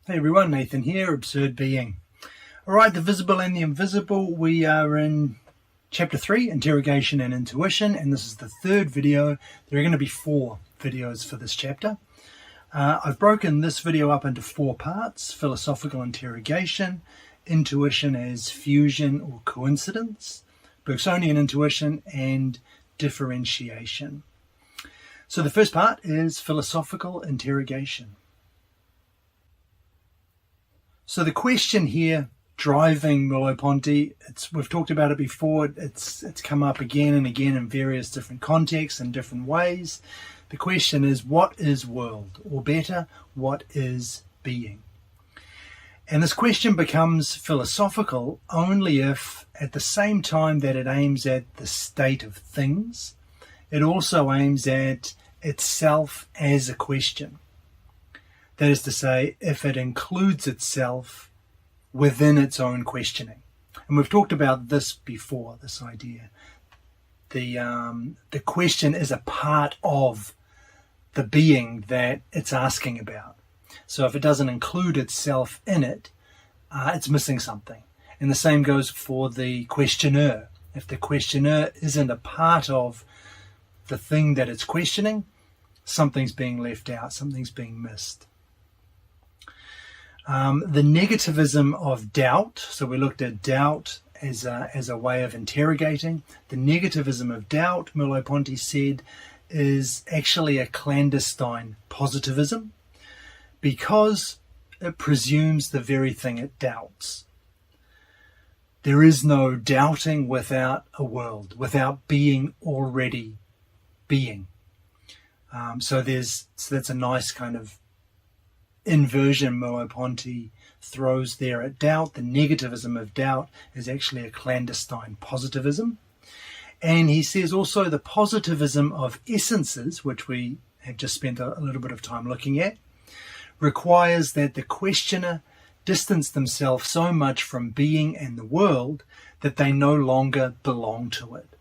Hey everyone, Nathan here, Absurd Being. Alright, the visible and the invisible. We are in chapter 3, Interrogation and Intuition, and this is the third video. There are going to be 4 videos for this chapter. I've broken this video up into 4 parts: philosophical interrogation, intuition as fusion or coincidence, Bergsonian intuition, and differentiation. So the first part is philosophical interrogation. So the question here driving Merleau-Ponty, we've talked about it before, it's come up again and again in various different contexts and different ways. The question is, what is world? Or better, what is being? And this question becomes philosophical only if, at the same time that it aims at the state of things, it also aims at itself as a question. That is to say, if it includes itself within its own questioning. And we've talked about this before, this idea. The question is a part of the being that it's asking about. So if it doesn't include itself in it, it's missing something. And the same goes for the questioner. If the questioner isn't a part of the thing that it's questioning, something's being left out, something's being missed. The negativism of doubt, so we looked at doubt as a way of interrogating. The negativism of doubt, Merleau-Ponty said, is actually a clandestine positivism because it presumes the very thing it doubts. There is no doubting without a world, without being already being. So that's a nice kind of inversion Merleau-Ponty throws there at doubt. The negativism of doubt is actually a clandestine positivism. And he says also the positivism of essences, which we have just spent a little bit of time looking at, requires that the questioner distance themselves so much from being and the world that they no longer belong to it.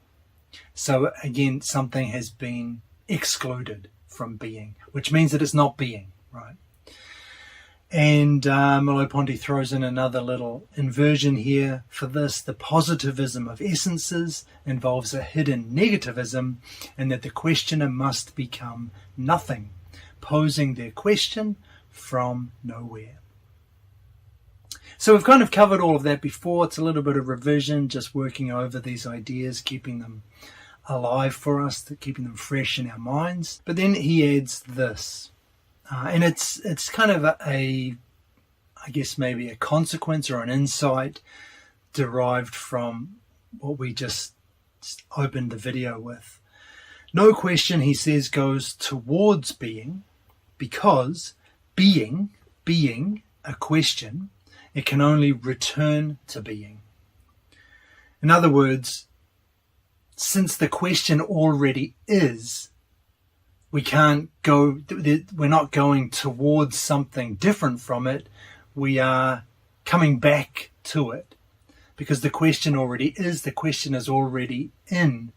So again, something has been excluded from being, which means that it's not being, right? And Merleau-Ponty throws in another little inversion here for this. The positivism of essences involves a hidden negativism, and that the questioner must become nothing, posing their question from nowhere. So we've kind of covered all of that before. It's a little bit of revision, just working over these ideas, keeping them alive for us, keeping them fresh in our minds. But then he adds this. And it's kind of I guess maybe a consequence or an insight derived from what we just opened the video with. No question, he says, goes towards being, because being a question, it can only return to being. In other words, since the question already is, we can't go, we're not going towards something different from it. We are coming back to it because the question already is, the question is already in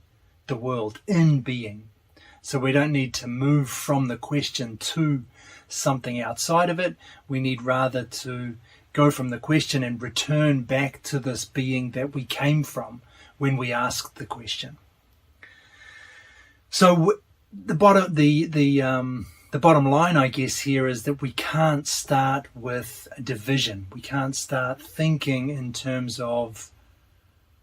the world, in being. So we don't need to move from the question to something outside of it. We need rather to go from the question and return back to this being that we came from when we asked the question. So the bottom line, I guess, here is that we can't start with a division. We can't start thinking in terms of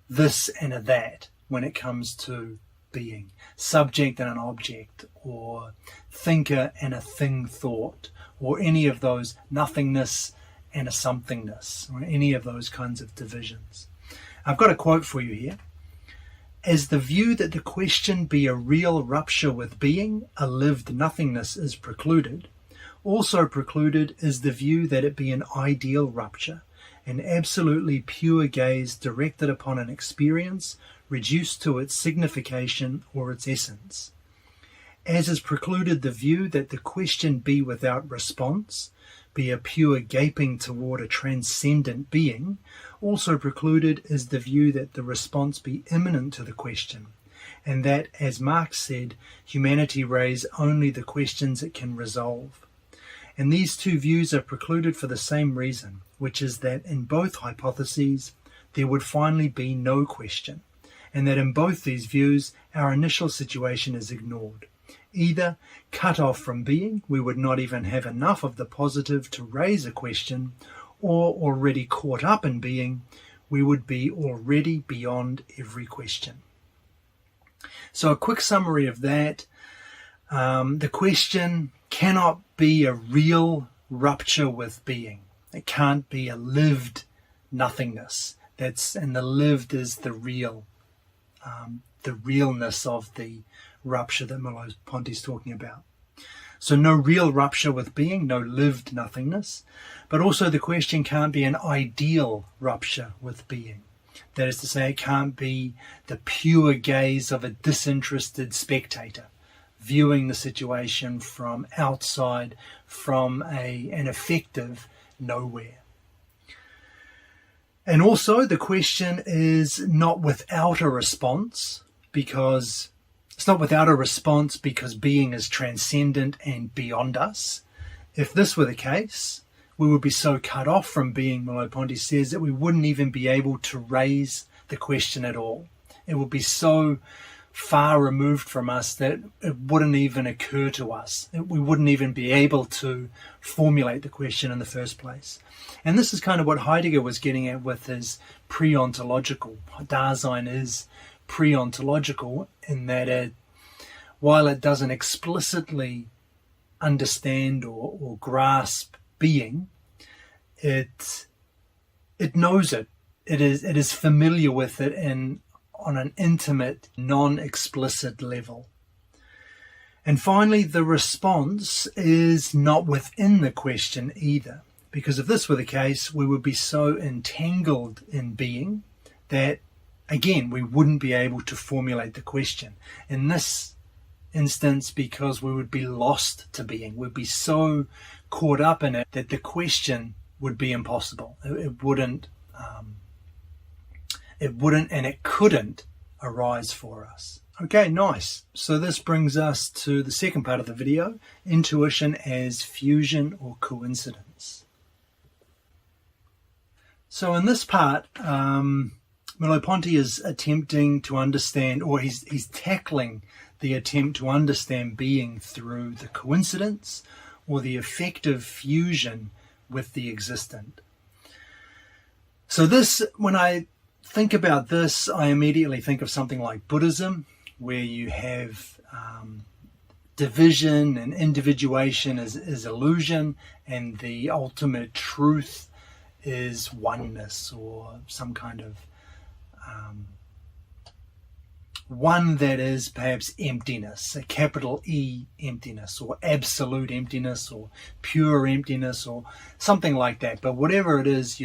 this and a that when it comes to being. Subject and an object, or thinker and a thing thought, or any of those nothingness and a somethingness, or any of those kinds of divisions. I've got a quote for you here. As the view that the question be a real rupture with being, a lived nothingness, is precluded, also precluded is the view that it be an ideal rupture, an absolutely pure gaze directed upon an experience reduced to its signification or its essence. As is precluded the view that the question be without response, be a pure gaping toward a transcendent being, also precluded is the view that the response be immanent to the question, and that, as Marx said, humanity raise only the questions it can resolve. And these two views are precluded for the same reason, which is that in both hypotheses there would finally be no question, and that in both these views our initial situation is ignored. Either cut off from being, we would not even have enough of the positive to raise a question, or already caught up in being, we would be already beyond every question. So a quick summary of that. The question cannot be a real rupture with being. It can't be a lived nothingness. And the lived is the real, the realness of the rupture that Merleau-Ponty is talking about. So no real rupture with being, no lived nothingness, but also the question can't be an ideal rupture with being. That is to say, it can't be the pure gaze of a disinterested spectator, viewing the situation from outside, from an effective nowhere. And also the question is not without a response, because it's not without a response because being is transcendent and beyond us. If this were the case, we would be so cut off from being, Merleau-Ponty says, that we wouldn't even be able to raise the question at all. It would be so far removed from us that it wouldn't even occur to us. We wouldn't even be able to formulate the question in the first place. And this is kind of what Heidegger was getting at with his pre-ontological. Dasein is pre-ontological in that while it doesn't explicitly understand or grasp being, it knows it. It is familiar with it on an intimate, non-explicit level. And finally, the response is not within the question either, because if this were the case, we would be so entangled in being that, again, we wouldn't be able to formulate the question. In this instance, because we would be lost to being, we'd be so caught up in it that the question would be impossible. It wouldn't and it couldn't arise for us. Okay, nice. So this brings us to the second part of the video, intuition as fusion or coincidence. So in this part, Merleau-Ponty is attempting to understand, or he's tackling the attempt to understand being through the coincidence or the effective fusion with the existent. So this, when I think about this, I immediately think of something like Buddhism, where you have division and individuation is illusion, and the ultimate truth is oneness, or some kind of one that is perhaps emptiness, a capital E emptiness, or absolute emptiness, or pure emptiness, or something like that. But whatever it is,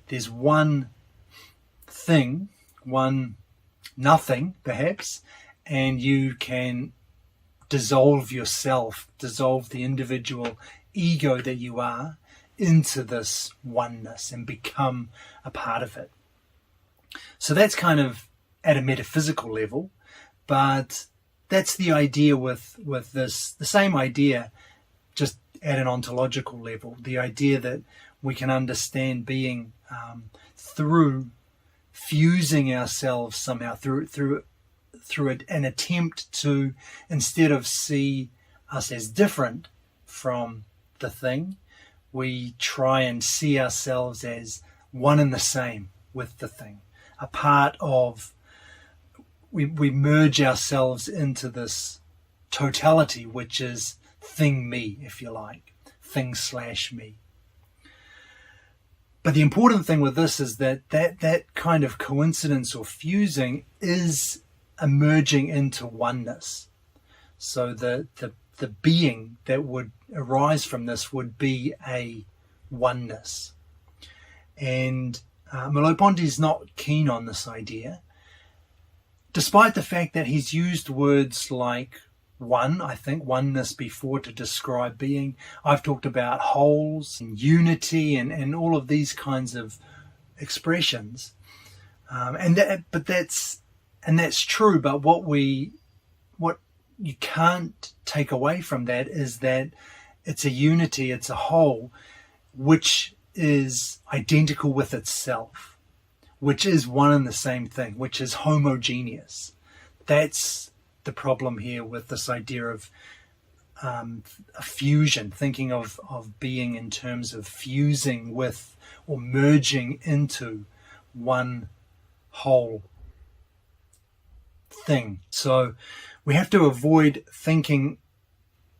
there's one thing, one nothing perhaps, and you can dissolve yourself, dissolve the individual ego that you are into this oneness and become a part of it. So that's kind of at a metaphysical level, but that's the idea with this, the same idea, just at an ontological level, the idea that we can understand being through fusing ourselves somehow, through an attempt to, instead of see us as different from the thing, we try and see ourselves as one and the same with the thing, a part of, we merge ourselves into this totality, which is thing me, if you like, thing/me. But the important thing with this is that kind of coincidence or fusing is emerging into oneness. So the being that would arise from this would be a oneness. And Merleau-Ponty is not keen on this idea, despite the fact that he's used words like one, I think, oneness before to describe being. I've talked about wholes and unity and all of these kinds of expressions. That's true, but what you can't take away from that is that It's a unity, it's a whole, which is identical with itself, which is one and the same thing, which is homogeneous. That's the problem here with this idea of a fusion, thinking of being in terms of fusing with or merging into one whole thing. So we have to avoid thinking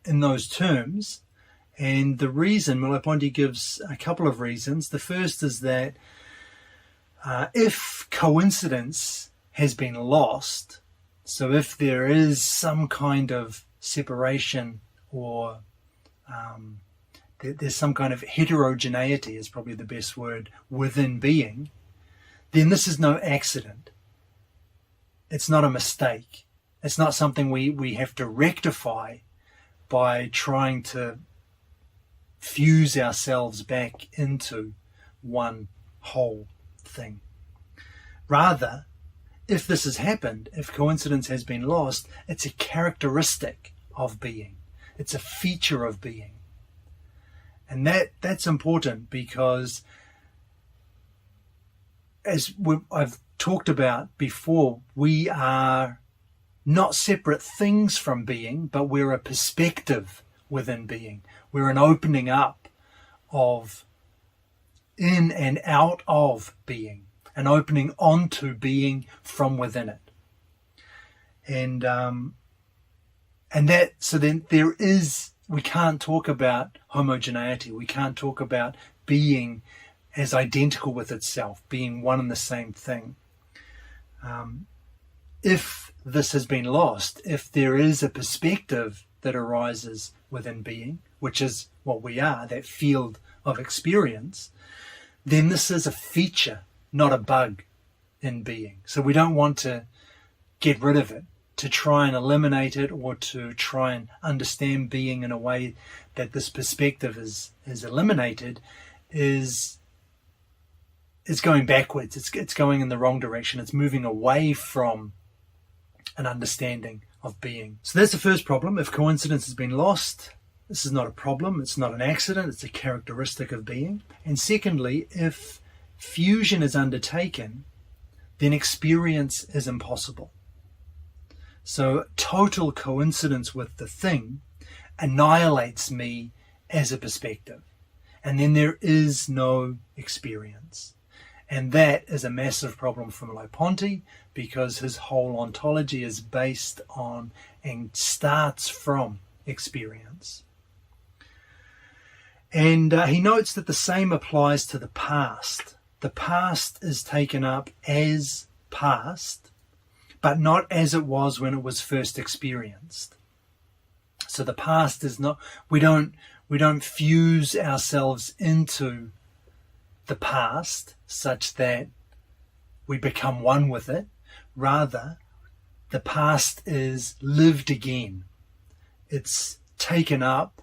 in those terms. And the reason, Merleau-Ponty gives a couple of reasons. The first is that if coincidence has been lost, so if there is some kind of separation or there's some kind of heterogeneity is probably the best word within being, then this is no accident. It's not a mistake. It's not something we have to rectify by trying to fuse ourselves back into one whole thing. Rather, if this has happened, if coincidence has been lost, it's a characteristic of being. It's a feature of being. And that's important because, as I've talked about before, we are not separate things from being, but we're a perspective within being. We're an opening up of in and out of being, an opening onto being from within it. And that, so then there is, we can't talk about homogeneity. We can't talk about being as identical with itself, being one and the same thing. If this has been lost, if there is a perspective that arises within being, which is what we are, that field of experience, then this is a feature, not a bug in being. So we don't want to get rid of it, to try and eliminate it, or to try and understand being in a way that this perspective is eliminated, is going backwards. It's going in the wrong direction. It's moving away from an understanding of being. So that's the first problem. If coincidence has been lost, this is not a problem. It's not an accident. It's a characteristic of being. And secondly, if fusion is undertaken, then experience is impossible. So total coincidence with the thing annihilates me as a perspective. And then there is no experience. And that is a massive problem for Merleau-Ponty, because his whole ontology is based on and starts from experience. And he notes that the same applies to the past. The past is taken up as past, but not as it was when it was first experienced. So the past is not, we don't fuse ourselves into the past such that we become one with it. Rather, the past is lived again. It's taken up,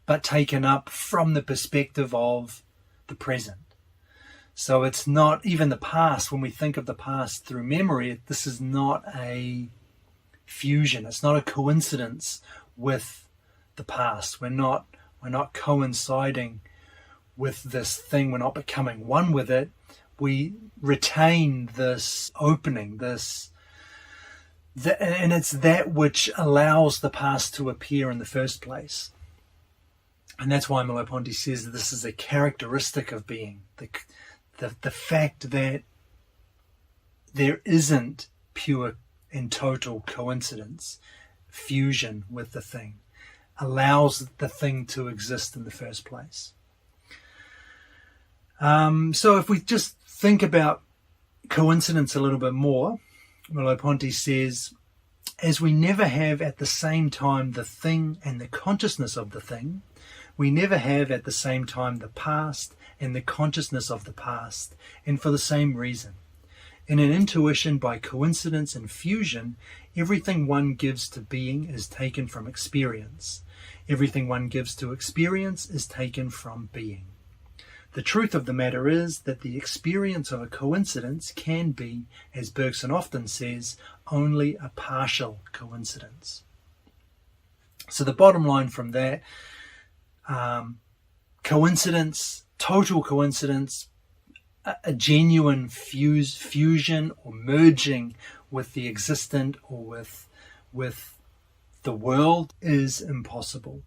but taken up from the perspective of the present. So it's not even the past. When we think of the past through memory, this is not a fusion. It's not a coincidence with the past. We're not coinciding with this thing. We're not becoming one with it. We retain this opening, and it's that which allows the past to appear in the first place. And that's why Merleau-Ponty says that this is a characteristic of being. The fact that there isn't pure and total coincidence, fusion with the thing, allows the thing to exist in the first place. So if we just think about coincidence a little bit more, Merleau-Ponty says, as we never have at the same time the thing and the consciousness of the thing, we never have at the same time the past and the consciousness of the past, and for the same reason. In an intuition by coincidence and fusion, everything one gives to being is taken from experience. Everything one gives to experience is taken from being. The truth of the matter is that the experience of a coincidence can be, as Bergson often says, only a partial coincidence. So the bottom line from that coincidence, total coincidence, a genuine fusion or merging with the existent or with the world is impossible.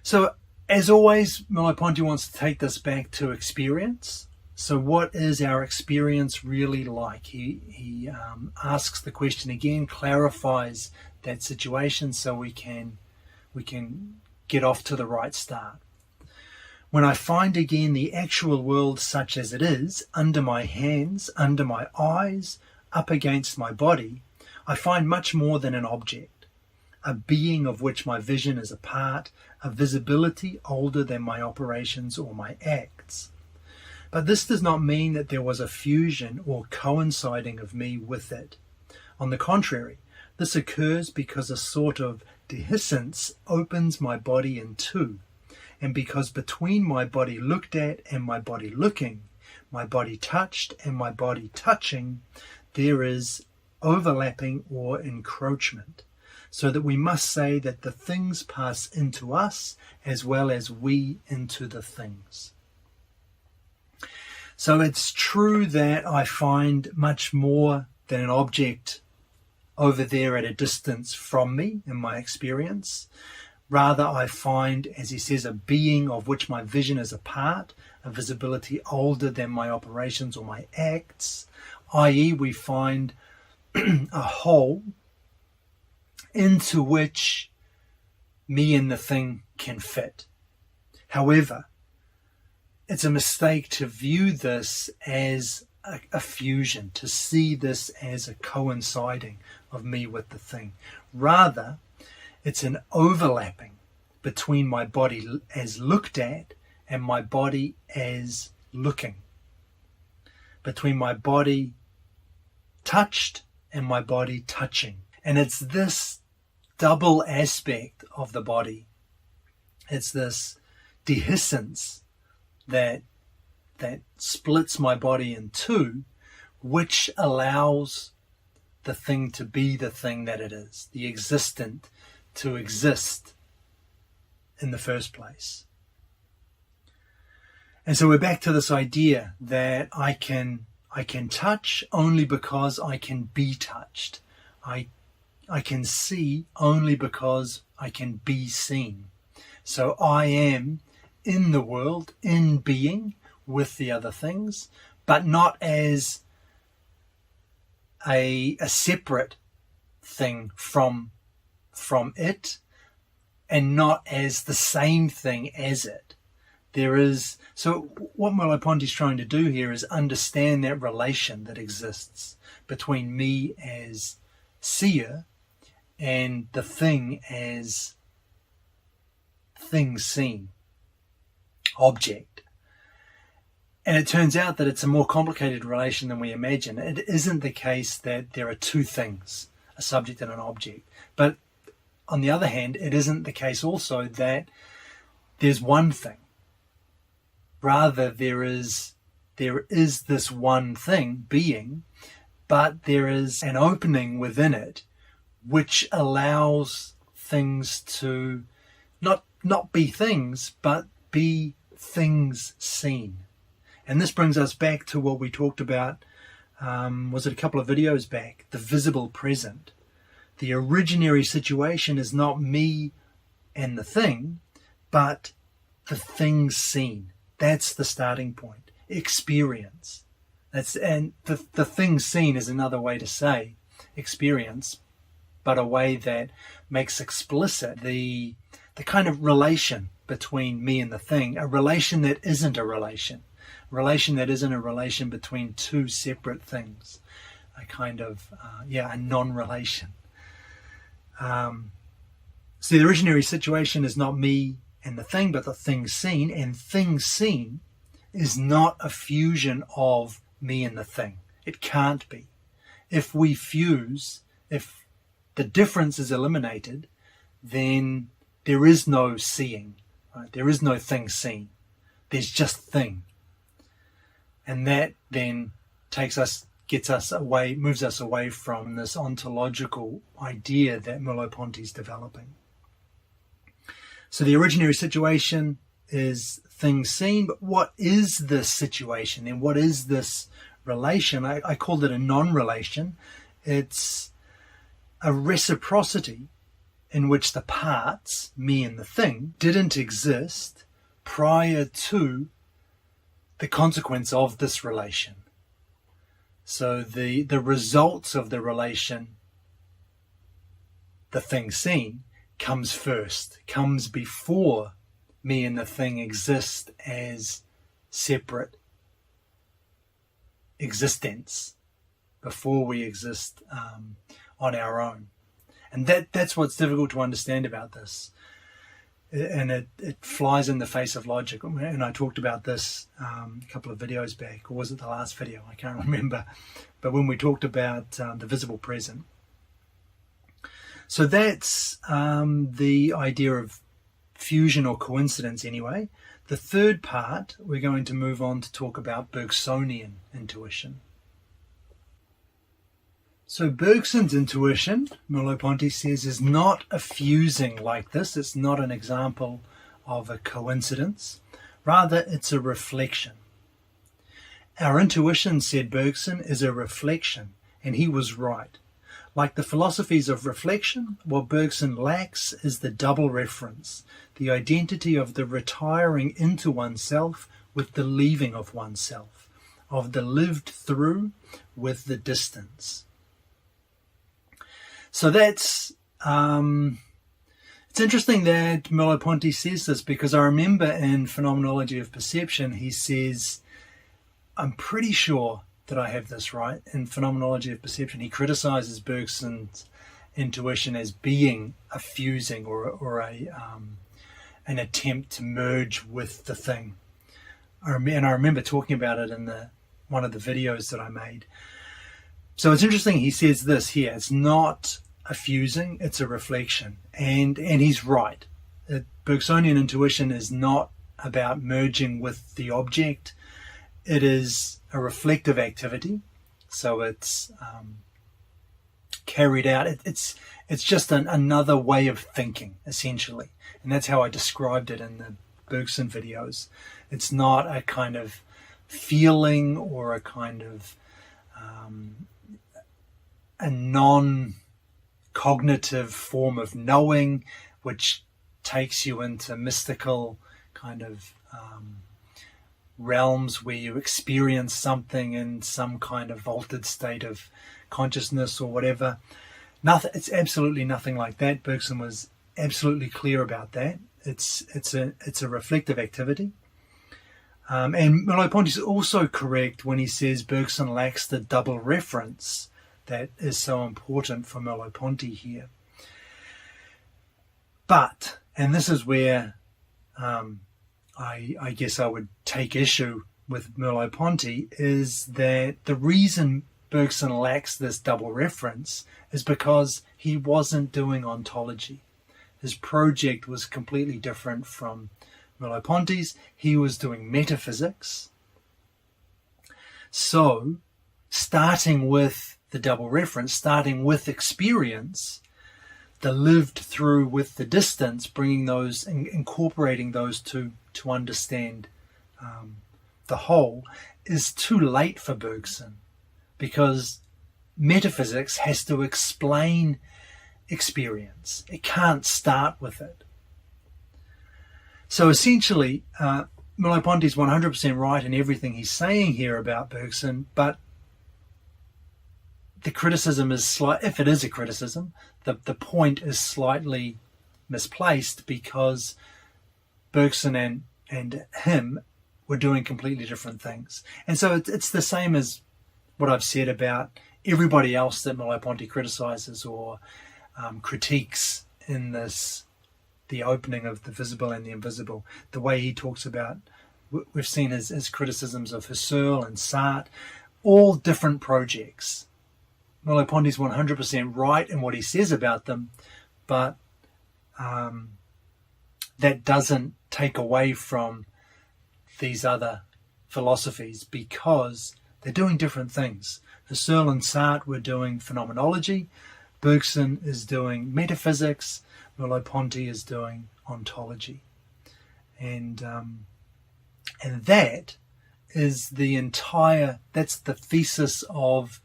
So as always, Merleau-Ponty wants to take this back to experience. So what is our experience really like? He asks the question again, clarifies that situation so we can get off to the right start. When I find again the actual world such as it is, under my hands, under my eyes, up against my body, I find much more than an object, a being of which my vision is a part, a visibility older than my operations or my acts. But this does not mean that there was a fusion or coinciding of me with it. On the contrary, this occurs because a sort of dehiscence opens my body in two, and because between my body looked at and my body looking, my body touched and my body touching, there is overlapping or encroachment, so that we must say that the things pass into us as well as we into the things. So it's true that I find much more than an object over there at a distance from me in my experience. Rather, I find, as he says, a being of which my vision is a part, a visibility older than my operations or my acts, i.e. we find a whole into which me and the thing can fit. However, it's a mistake to view this as a fusion, to see this as a coinciding of me with the thing. Rather, it's an overlapping between my body as looked at and my body as looking. Between my body touched and my body touching. And it's this double aspect of the body. It's this dehiscence that splits my body in two, which allows the thing to be the thing that it is, the existent to exist in the first place. And so we're back to this idea that I can touch only because I can be touched. I can see only because I can be seen. So I am in the world, in being with the other things, but not as a separate thing from it, and not as the same thing as it. So what Merleau-Ponty is trying to do here is understand that relation that exists between me as seer and the thing as thing seen, object. And it turns out that it's a more complicated relation than we imagine. It isn't the case that there are two things, a subject and an object. But on the other hand, it isn't the case also that there's one thing. Rather, there is this one thing, being, but there is an opening within it which allows things to not be things, but be things seen. And this brings us back to what we talked about, was it a couple of videos back, the visible present. The originary situation is not me and the thing, but the thing seen. That's the starting point. Experience. And the thing seen is another way to say experience, but a way that makes explicit the kind of relation between me and the thing, a relation that isn't a relation that isn't a relation between two separate things, a kind of, a non-relation. So the originary situation is not me and the thing, but the thing seen, and thing seen is not a fusion of me and the thing. It can't be. If we fuse, if the difference is eliminated, then there is no seeing, right? There is no thing seen. There's just thing. And that then moves us away from this ontological idea that Merleau-Ponty is developing. So the originary situation is things seen, but what is this situation and what is this relation? I called it a non-relation. It's a reciprocity in which the parts, me and the thing, didn't exist prior to the consequence of this relation. So the results of the relation, the thing seen, comes first, comes before me and the thing exist as separate existence, before we exist on our own. And that's what's difficult to understand about this. And it flies in the face of logic. And I talked about this a couple of videos back, or was it the last video? I can't remember. But when we talked about the visible present. So that's the idea of fusion or coincidence anyway. The third part, we're going to move on to talk about Bergsonian intuition. So Bergson's intuition, Merleau-Ponty says, is not a fusing like this. It's not an example of a coincidence. Rather, it's a reflection. Our intuition, said Bergson, is a reflection, and he was right. Like the philosophies of reflection, what Bergson lacks is the double reference, the identity of the retiring into oneself with the leaving of oneself, of the lived through with the distance. So that's, it's interesting that Merleau-Ponty says this, because I remember in Phenomenology of Perception, he says, I'm pretty sure that I have this right. In Phenomenology of Perception, he criticizes Bergson's intuition as being a fusing or an attempt to merge with the thing. And I remember talking about it in one of the videos that I made. So it's interesting, he says this here, it's not a fusing, it's a reflection. And he's right. Bergsonian intuition is not about merging with the object. It is a reflective activity. So it's carried out. It's just another way of thinking, essentially. And that's how I described it in the Bergson videos. It's not a kind of feeling or a kind of a non-cognitive form of knowing, which takes you into mystical kind of realms where you experience something in some kind of altered state of consciousness or whatever. It's absolutely nothing like that. Bergson was absolutely clear about that. It's a reflective activity. And Merleau-Ponty is also correct when he says Bergson lacks the double reference that is so important for Merleau-Ponty here. But, and this is where I guess I would take issue with Merleau-Ponty, is that the reason Bergson lacks this double reference is because he wasn't doing ontology. His project was completely different from Merleau-Ponty's. He was doing metaphysics. So, starting with the double reference, starting with experience, the lived through with the distance, bringing those, incorporating those two to understand the whole, is too late for Bergson, because metaphysics has to explain experience. It can't start with it. So essentially, Merleau-Ponty is 100% right in everything he's saying here about Bergson, but the criticism is slight. If it is a criticism, the point is slightly misplaced, because Bergson and him were doing completely different things. And so it's the same as what I've said about everybody else that Merleau-Ponty criticizes or critiques in the opening of the visible and the invisible. The way he talks about, we've seen his criticisms of Husserl and Sartre, all different projects. Merleau-Ponty is 100% right in what he says about them, but that doesn't take away from these other philosophies, because they're doing different things. Husserl and Sartre were doing phenomenology. Bergson is doing metaphysics. Merleau-Ponty is doing ontology. And that is that's the thesis of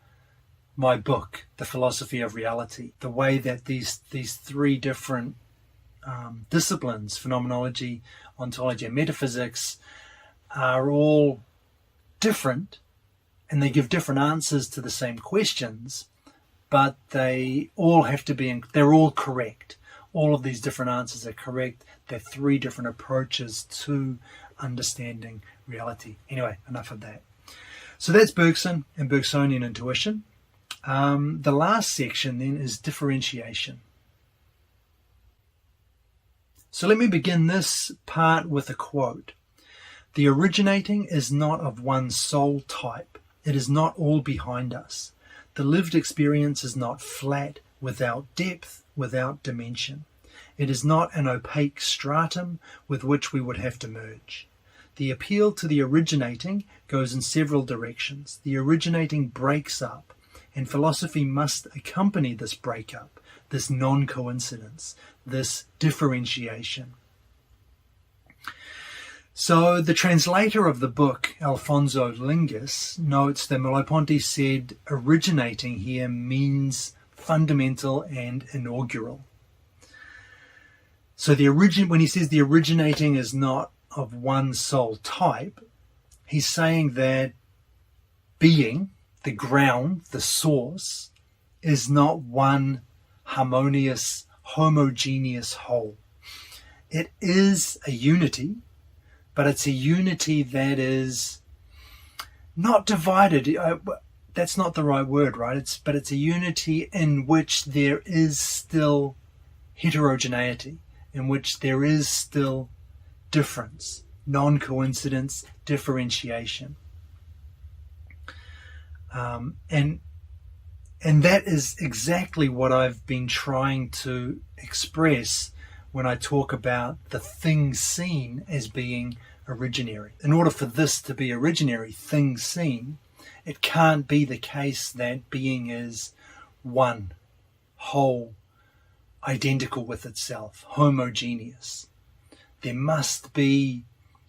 my book, The Philosophy of Reality. The way that these three different disciplines, phenomenology, ontology, and metaphysics, are all different, and they give different answers to the same questions, but they all have to be, they're all correct. All of these different answers are correct. They're three different approaches to understanding reality. Anyway, enough of that. So that's Bergson and Bergsonian intuition. The last section then is differentiation. So let me begin this part with a quote. "The originating is not of one sole type. It is not all behind us. The lived experience is not flat, without depth, without dimension. It is not an opaque stratum with which we would have to merge. The appeal to the originating goes in several directions. The originating breaks up, and philosophy must accompany this breakup, this non-coincidence, this differentiation." So the translator of the book, Alfonso Lingus, notes that Merleau-Ponty said originating here means fundamental and inaugural. So when he says the originating is not of one sole type, he's saying that being, the ground, the source, is not one harmonious, homogeneous whole. It is a unity, but it's a unity that is not divided. That's not the right word, right? But it's a unity in which there is still heterogeneity, in which there is still difference, non-coincidence, differentiation. And that is exactly what I've been trying to express when I talk about the thing seen as being originary. In order for this to be originary, thing seen, it can't be the case that being is one, whole, identical with itself, homogeneous. There must be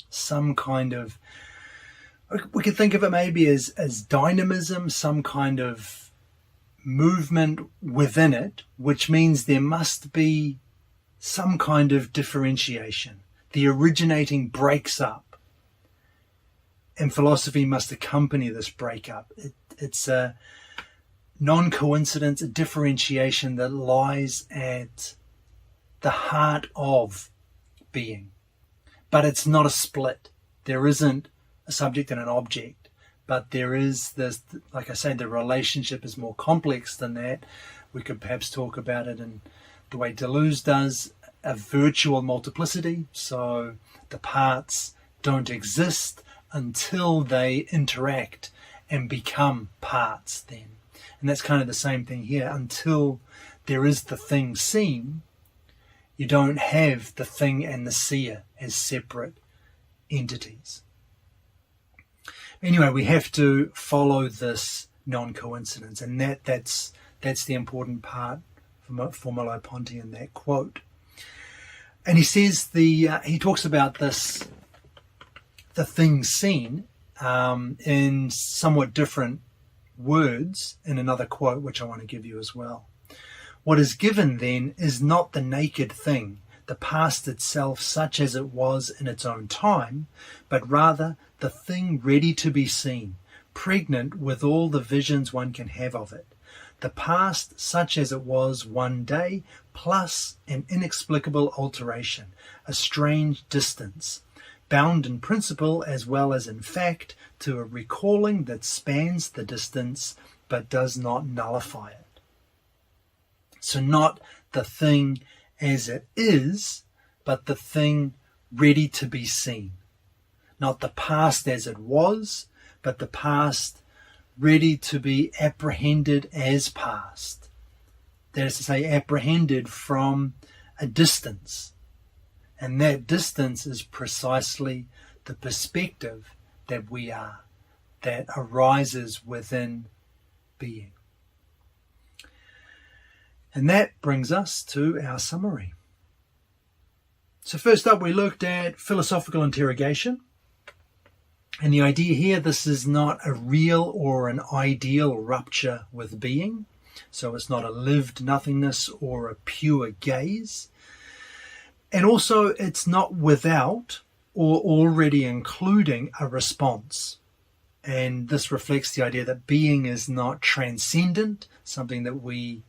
some kind of, we could think of it maybe as dynamism, some kind of movement within it, which means there must be some kind of differentiation. The originating breaks up, and philosophy must accompany this breakup. It's a non-coincidence, a differentiation that lies at the heart of being. But it's not a split. There isn't a subject and an object, but there is this, like I say, the relationship is more complex than that. We could perhaps talk about it in the way Deleuze does, a virtual multiplicity. So the parts don't exist until they interact and become parts then. And that's kind of the same thing here. Until there is the thing seen, you don't have the thing and the seer as separate entities. Anyway, we have to follow this non-coincidence, and that's the important part for Merleau-Ponty in that quote. And he says he talks about this, the thing seen, in somewhat different words in another quote, which I want to give you as well. "What is given then is not the naked thing, the past itself such as it was in its own time, but rather the thing ready to be seen, pregnant with all the visions one can have of it. The past such as it was one day, plus an inexplicable alteration, a strange distance, bound in principle as well as in fact to a recalling that spans the distance but does not nullify it." So not the thing as it is, but the thing ready to be seen. Not the past as it was, but the past ready to be apprehended as past. That is to say, apprehended from a distance. And that distance is precisely the perspective that we are, that arises within being. And that brings us to our summary. So first up, we looked at philosophical interrogation. And the idea here, this is not a real or an ideal rupture with being. So it's not a lived nothingness or a pure gaze. And also it's not without or already including a response. And this reflects the idea that being is not transcendent, something that we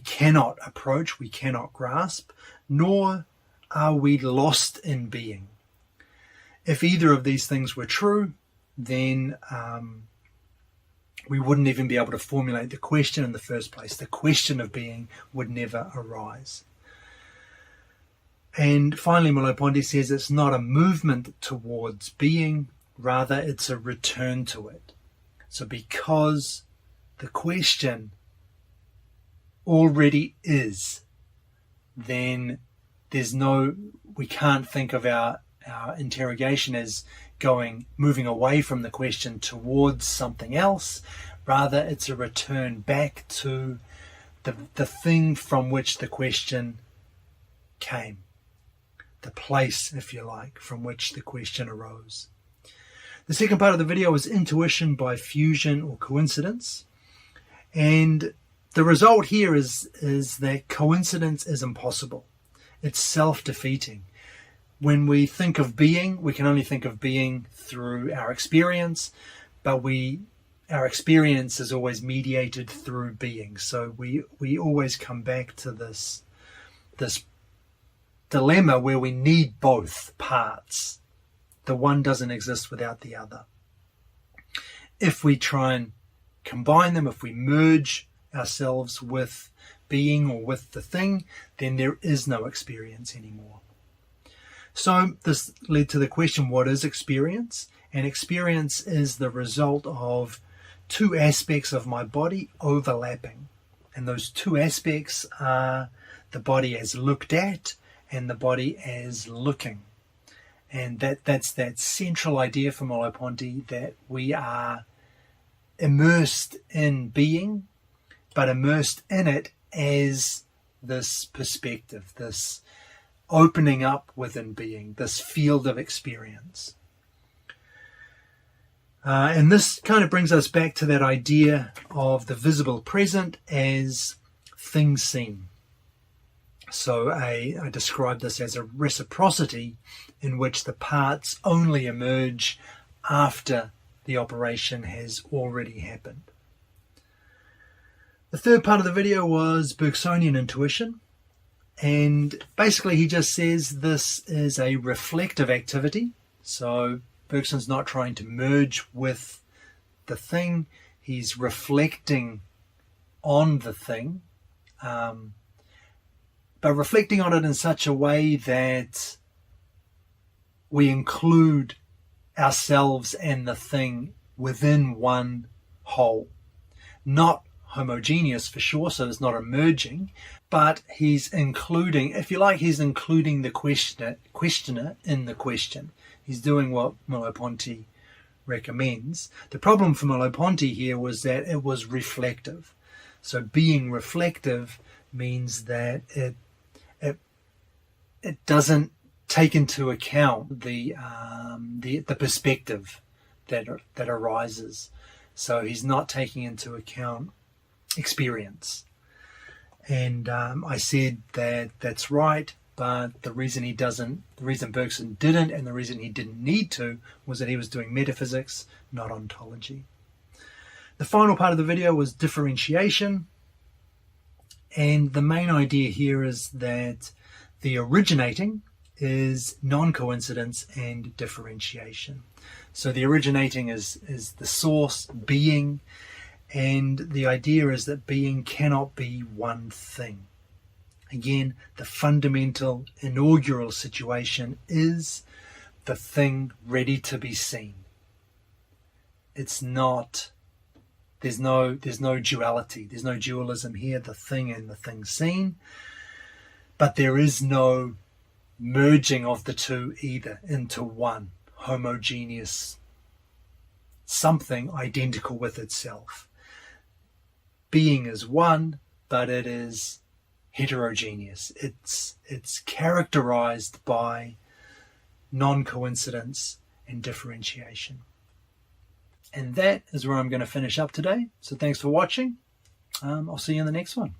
cannot approach, we cannot grasp, nor are we lost in being. If either of these things were true, then we wouldn't even be able to formulate the question in the first place. The question of being would never arise. And finally, Merleau-Ponty says it's not a movement towards being, rather it's a return to it. So because the question already is, then we can't think of our interrogation as moving away from the question towards something else. Rather, it's a return back to the thing from which the question came. The place, if you like, from which the question arose. The second part of the video is intuition by fusion or coincidence. And the result here is that coincidence is impossible. It's self-defeating. When we think of being, we can only think of being through our experience, but our experience is always mediated through being. So we always come back to this dilemma where we need both parts. The one doesn't exist without the other. If we try and combine them, if we merge ourselves with being or with the thing, then there is no experience anymore. So this led to the question, what is experience? And experience is the result of two aspects of my body overlapping. And those two aspects are the body as looked at and the body as looking. And that's that central idea for Merleau-Ponty, that we are immersed in being, but immersed in it as this perspective, this opening up within being, this field of experience. And this kind of brings us back to that idea of the visible present as things seen. So I describe this as a reciprocity in which the parts only emerge after the operation has already happened. The third part of the video was Bergsonian intuition. And basically he just says this is a reflective activity. So Bergson's not trying to merge with the thing. He's reflecting on the thing. But reflecting on it in such a way that we include ourselves and the thing within one whole. Not homogeneous for sure, so it's not emerging, but he's including, if you like, he's including the questioner in the question. He's doing what Merleau-Ponty recommends. The problem for Merleau-Ponty here was that it was reflective. So being reflective means that it doesn't take into account the perspective that arises. So he's not taking into account experience. And I said that that's right, but the reason Bergson didn't, and the reason he didn't need to, was that he was doing metaphysics, not ontology. The final part of the video was differentiation. And the main idea here is that the originating is non-coincidence and differentiation. So the originating is the source, being, and the idea is that being cannot be one thing. Again, the fundamental inaugural situation is the thing ready to be seen. It's not, there's no duality, there's no dualism here, the thing and the thing seen. But there is no merging of the two either into one homogeneous something identical with itself. Being is one, but it is heterogeneous. It's characterized by non-coincidence and differentiation. And that is where I'm going to finish up today. So thanks for watching. I'll see you in the next one.